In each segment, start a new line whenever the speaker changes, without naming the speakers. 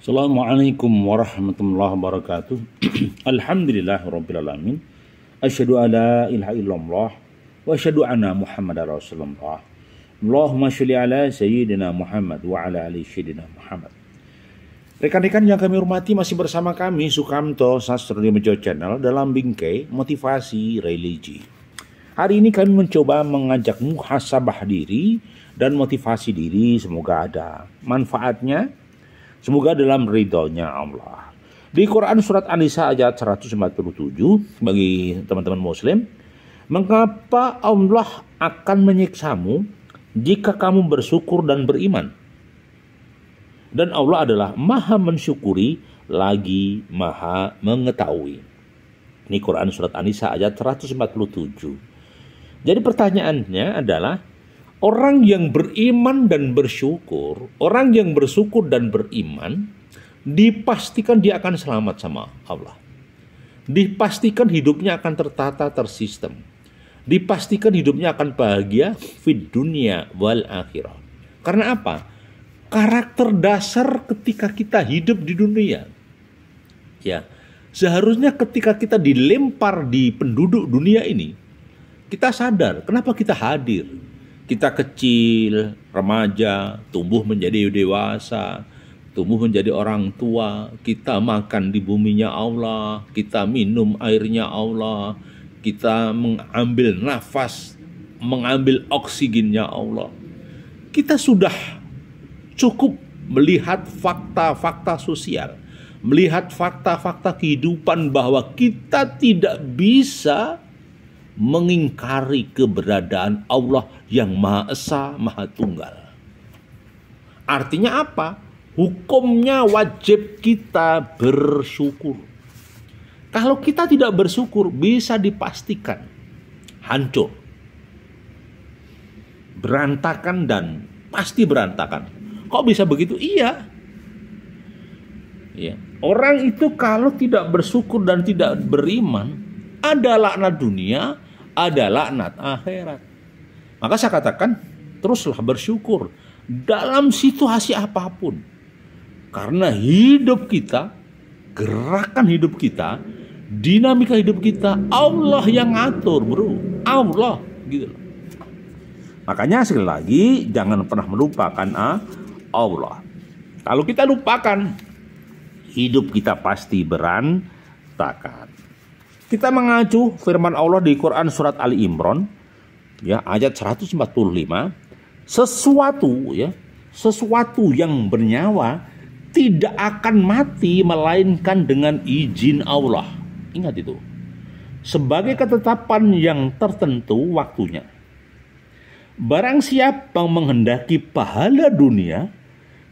Assalamualaikum warahmatullahi wabarakatuh. Alhamdulillahirrabbilalamin. Asyhadu an la ilaha illallah wa asyhadu anna Muhammadar Rasulullah. Allahumma sholli ala sayyidina Muhammad wa ala ali sayyidina Muhammad. Rekan-rekan yang kami hormati, masih bersama kami Sukamto Sastro Mejo Channel dalam bingkai motivasi religi. Hari ini kami mencoba mengajak muhasabah diri dan motivasi diri, semoga ada manfaatnya. Semoga dalam ridhonya Allah. Di Quran surat An-Nisa ayat 147 bagi teman-teman muslim, mengapa Allah akan menyiksamu jika kamu bersyukur dan beriman? Dan Allah adalah maha mensyukuri lagi maha mengetahui. Ini Quran surat An-Nisa ayat 147. Jadi pertanyaannya adalah, orang yang beriman dan bersyukur, orang yang bersyukur dan beriman, dipastikan dia akan selamat sama Allah. Dipastikan hidupnya akan tertata, tersistem. Dipastikan hidupnya akan bahagia fid dunya wal akhirah. Karena apa? Karakter dasar ketika kita hidup di dunia. Ya, seharusnya ketika kita dilempar di penduduk dunia ini, kita sadar kenapa kita hadir. Kita kecil, remaja, tumbuh menjadi dewasa, tumbuh menjadi orang tua, kita makan di buminya Allah, kita minum airnya Allah, kita mengambil nafas, mengambil oksigennya Allah. Kita sudah cukup melihat fakta-fakta sosial, melihat fakta-fakta kehidupan bahwa kita tidak bisa mengingkari keberadaan Allah yang Maha Esa, Maha Tunggal. Artinya apa? Hukumnya wajib kita bersyukur. Kalau kita tidak bersyukur, bisa dipastikan hancur, berantakan, dan pasti berantakan. Kok bisa begitu? Iya. Ya. Orang itu kalau tidak bersyukur dan tidak beriman, ada laknat dunia, ada laknat akhirat. Maka saya katakan, teruslah bersyukur dalam situasi apapun. Karena hidup kita, gerakan hidup kita, dinamika hidup kita, Allah yang ngatur, bro. Allah, gitu loh. Makanya sekali lagi, jangan pernah melupakan Allah. Kalau kita lupakan, hidup kita pasti berantakan. Kita mengacu firman Allah di Quran surat Ali Imran, ya, ayat 145, sesuatu yang bernyawa tidak akan mati melainkan dengan izin Allah. Ingat itu. Sebagai ketetapan yang tertentu waktunya. Barang siapa menghendaki pahala dunia,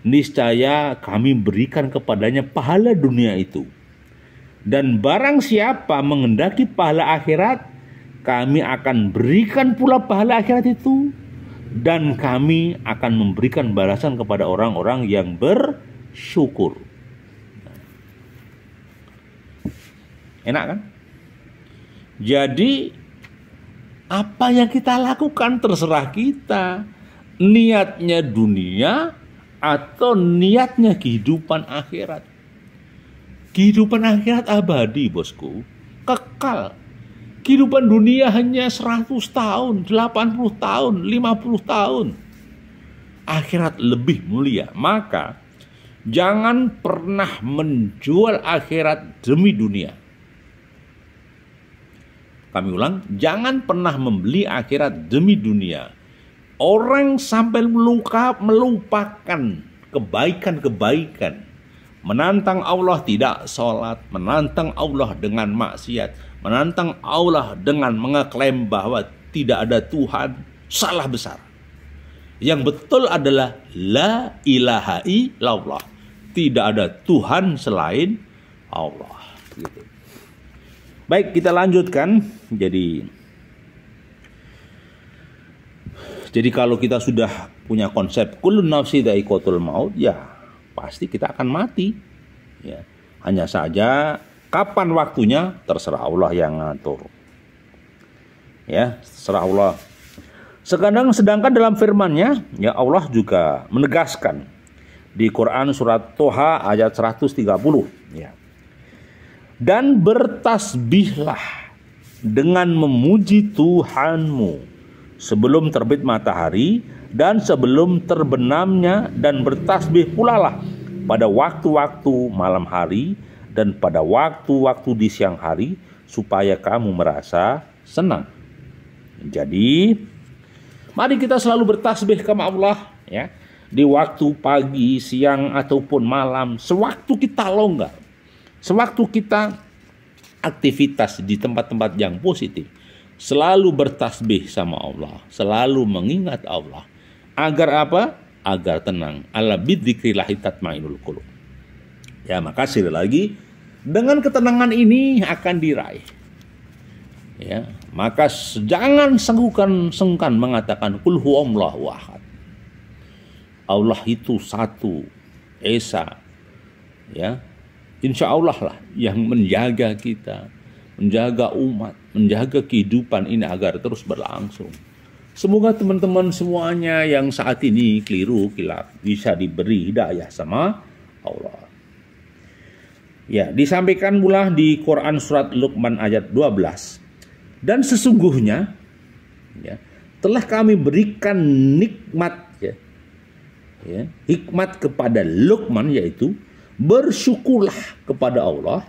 niscaya kami berikan kepadanya pahala dunia itu. Dan barang siapa menghendaki pahala akhirat, kami akan berikan pula pahala akhirat itu. Dan kami akan memberikan balasan kepada orang-orang yang bersyukur. Enak kan? Jadi apa yang kita lakukan terserah kita. Niatnya dunia atau niatnya kehidupan akhirat. Kehidupan akhirat abadi, bosku, kekal. Kehidupan dunia hanya 100 tahun, 80 tahun, 50 tahun. Akhirat lebih mulia. Maka jangan pernah menjual akhirat demi dunia. Kami ulang, jangan pernah membeli akhirat demi dunia. Orang sampai melupakan kebaikan-kebaikan. Menantang Allah tidak sholat, menantang Allah dengan maksiat, menantang Allah dengan mengeklaim bahwa tidak ada Tuhan, salah besar. Yang betul adalah la ilaha illallah, tidak ada Tuhan selain Allah. Gitu. Baik, kita lanjutkan. Jadi kalau kita sudah punya konsep kullun nafsi dha'iqatul maut, ya pasti kita akan mati. Ya. Hanya saja kapan waktunya terserah Allah yang ngatur. Ya, terserah Allah. Sedangkan dalam firman-Nya, ya Allah juga menegaskan di Quran surat Toha ayat 130 ya. Dan bertasbihlah dengan memuji Tuhanmu sebelum terbit matahari dan sebelum terbenamnya, dan bertasbih pula lah pada waktu-waktu malam hari dan pada waktu-waktu di siang hari, supaya kamu merasa senang. Jadi mari kita selalu bertasbih kepada Allah ya, di waktu pagi, siang ataupun malam, sewaktu kita longgar, sewaktu kita aktivitas di tempat-tempat yang positif, selalu bertasbih sama Allah, selalu mengingat Allah. Agar apa? Agar tenang. Ala bidzikrillahi tatmainul qulub. Ya, maka sekali lagi, dengan ketenangan ini akan diraih. Ya, maka jangan sengkan mengatakan qul huwallahu ahad. Allah itu satu, esa. Ya. Insya Allah lah yang menjaga kita, menjaga umat, menjaga kehidupan ini agar terus berlangsung. Semoga teman-teman semuanya yang saat ini keliru kilap bisa diberi hidayah sama Allah. Ya, disampaikan pula di Quran surat Luqman ayat 12. Dan sesungguhnya ya, telah kami berikan nikmat ya, hikmat kepada Luqman, yaitu bersyukurlah kepada Allah,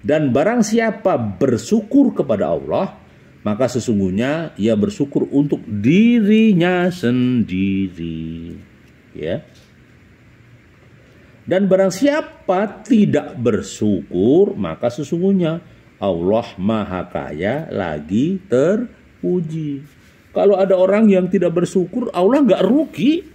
dan barang siapa bersyukur kepada Allah, maka sesungguhnya ia bersyukur untuk dirinya sendiri. Ya. Dan barang siapa tidak bersyukur, maka sesungguhnya Allah Maha Kaya lagi terpuji. Kalau ada orang yang tidak bersyukur, Allah nggak rugi.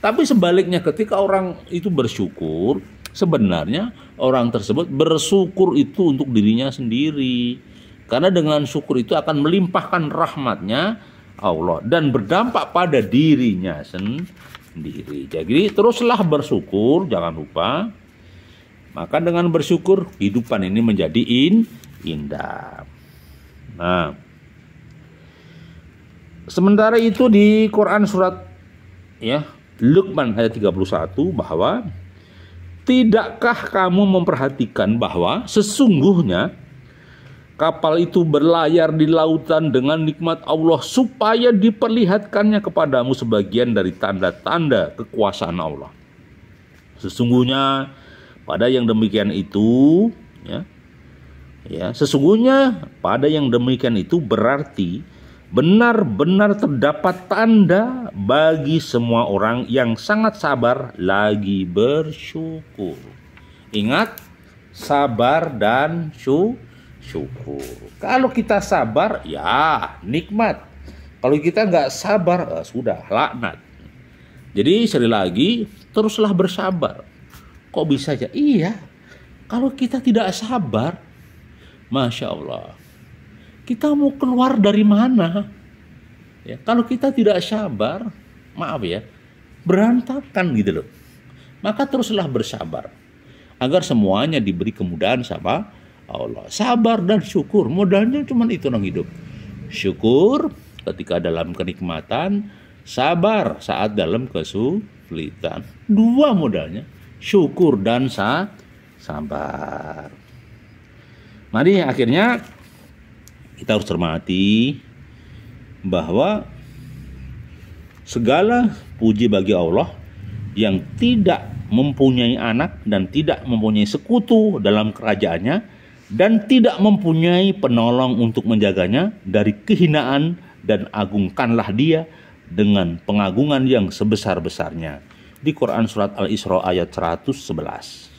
Tapi sebaliknya, ketika orang itu bersyukur, sebenarnya orang tersebut bersyukur itu untuk dirinya sendiri. Karena dengan syukur itu akan melimpahkan rahmatnya Allah dan berdampak pada dirinya sendiri. Jadi teruslah bersyukur, jangan lupa. Maka dengan bersyukur kehidupan ini menjadi indah. Nah, sementara itu di Quran surat ya Luqman ayat 31 bahwa tidakkah kamu memperhatikan bahwa sesungguhnya kapal itu berlayar di lautan dengan nikmat Allah supaya diperlihatkannya kepadamu sebagian dari tanda-tanda kekuasaan Allah. Sesungguhnya pada yang demikian itu sesungguhnya pada yang demikian itu berarti benar-benar terdapat tanda bagi semua orang yang sangat sabar lagi bersyukur. Ingat, sabar dan syukur. Kalau kita sabar, ya nikmat. Kalau kita nggak sabar, sudah laknat. Jadi sekali lagi, teruslah bersabar. Kok bisa aja? Iya. Kalau kita tidak sabar, Masya Allah, kita mau keluar dari mana? Ya, kalau kita tidak sabar, maaf ya, berantakan gitu loh. Maka teruslah bersabar agar semuanya diberi kemudahan sama Allah. Sabar dan syukur, modalnya cuma itu nang hidup. Syukur ketika dalam kenikmatan, sabar saat dalam kesulitan. Dua modalnya, syukur dan sabar. Mari akhirnya kita harus cermati bahwa segala puji bagi Allah yang tidak mempunyai anak dan tidak mempunyai sekutu dalam kerajaannya, dan tidak mempunyai penolong untuk menjaganya dari kehinaan, dan agungkanlah dia dengan pengagungan yang sebesar-besarnya. Di Quran surat Al-Isra ayat 111.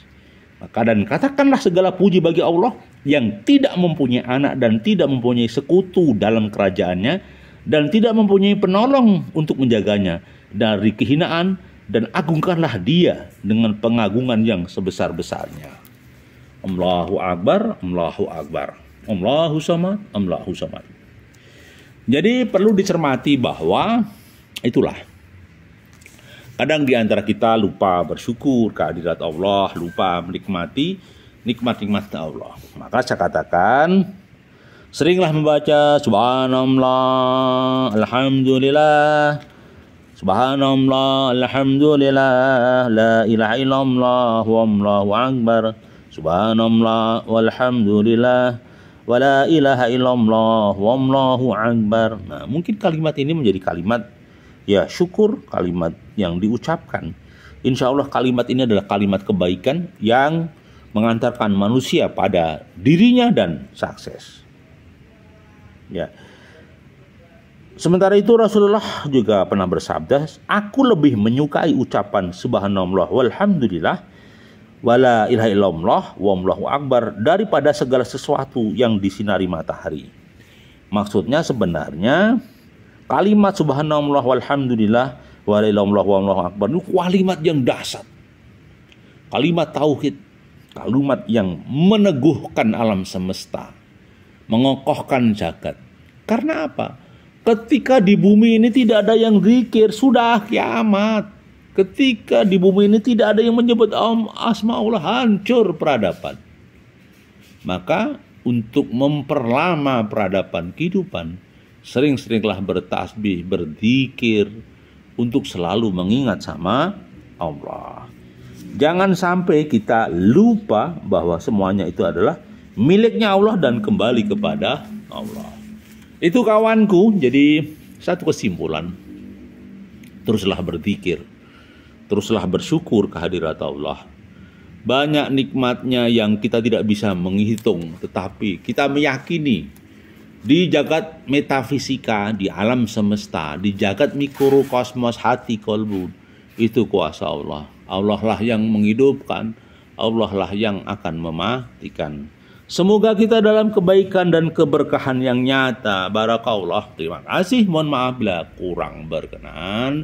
Maka dan katakanlah segala puji bagi Allah yang tidak mempunyai anak dan tidak mempunyai sekutu dalam kerajaannya, dan tidak mempunyai penolong untuk menjaganya dari kehinaan, dan agungkanlah dia dengan pengagungan yang sebesar-besarnya. Allahu Akbar, Allahu Akbar, Allahu Samad, Allahu Samad. Jadi perlu dicermati bahwa itulah, kadang di antara kita lupa bersyukur kehadirat Allah, lupa menikmati nikmat-nikmat Allah. Maka saya katakan, seringlah membaca Subhanallah, Alhamdulillah, Subhanallah, alhamdulillah, la ilaha illallah, wallahu akbar. Subhanallah, walhamdulillah, wa la ilaha illallah, wallahu akbar. Nah, mungkin kalimat ini menjadi kalimat ya syukur, kalimat yang diucapkan. Insya Allah kalimat ini adalah kalimat kebaikan yang mengantarkan manusia pada dirinya dan sukses. Ya. Sementara itu Rasulullah juga pernah bersabda, aku lebih menyukai ucapan subhanallah walhamdulillah wala ilaha illallah wallahu akbar daripada segala sesuatu yang disinari matahari. Maksudnya sebenarnya kalimat subhanallah walhamdulillah wala ilaha illallah wallahu akbar itu kalimat yang dahsyat. Kalimat tauhid, kalimat yang meneguhkan alam semesta, mengokohkan jagat. Karena apa? Ketika di bumi ini tidak ada yang zikir, sudah kiamat. Ketika di bumi ini tidak ada yang menyebut asmaullah, hancur peradaban. Maka untuk memperlama peradaban kehidupan, sering-seringlah bertasbih, berzikir, untuk selalu mengingat sama Allah. Jangan sampai kita lupa bahwa semuanya itu adalah miliknya Allah dan kembali kepada Allah. Itu kawanku, jadi satu kesimpulan, teruslah berzikir, teruslah bersyukur kehadirat Allah. Banyak nikmatnya yang kita tidak bisa menghitung, tetapi kita meyakini di jagat metafisika, di alam semesta, di jagat mikrokosmos hati kolbu, itu kuasa Allah. Allah lah yang menghidupkan, Allah lah yang akan mematikan. Semoga kita dalam kebaikan dan keberkahan yang nyata. Barakallah. Terima kasih. Mohon maaf bila kurang berkenan.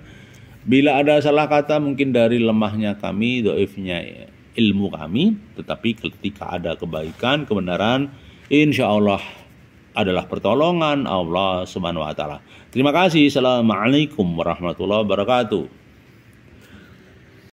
Bila ada salah kata mungkin dari lemahnya kami, dhaifnya ilmu kami. Tetapi ketika ada kebaikan, kebenaran, insya Allah adalah pertolongan Allah Subhanahu wa taala. Terima kasih. Assalamualaikum warahmatullahi wabarakatuh.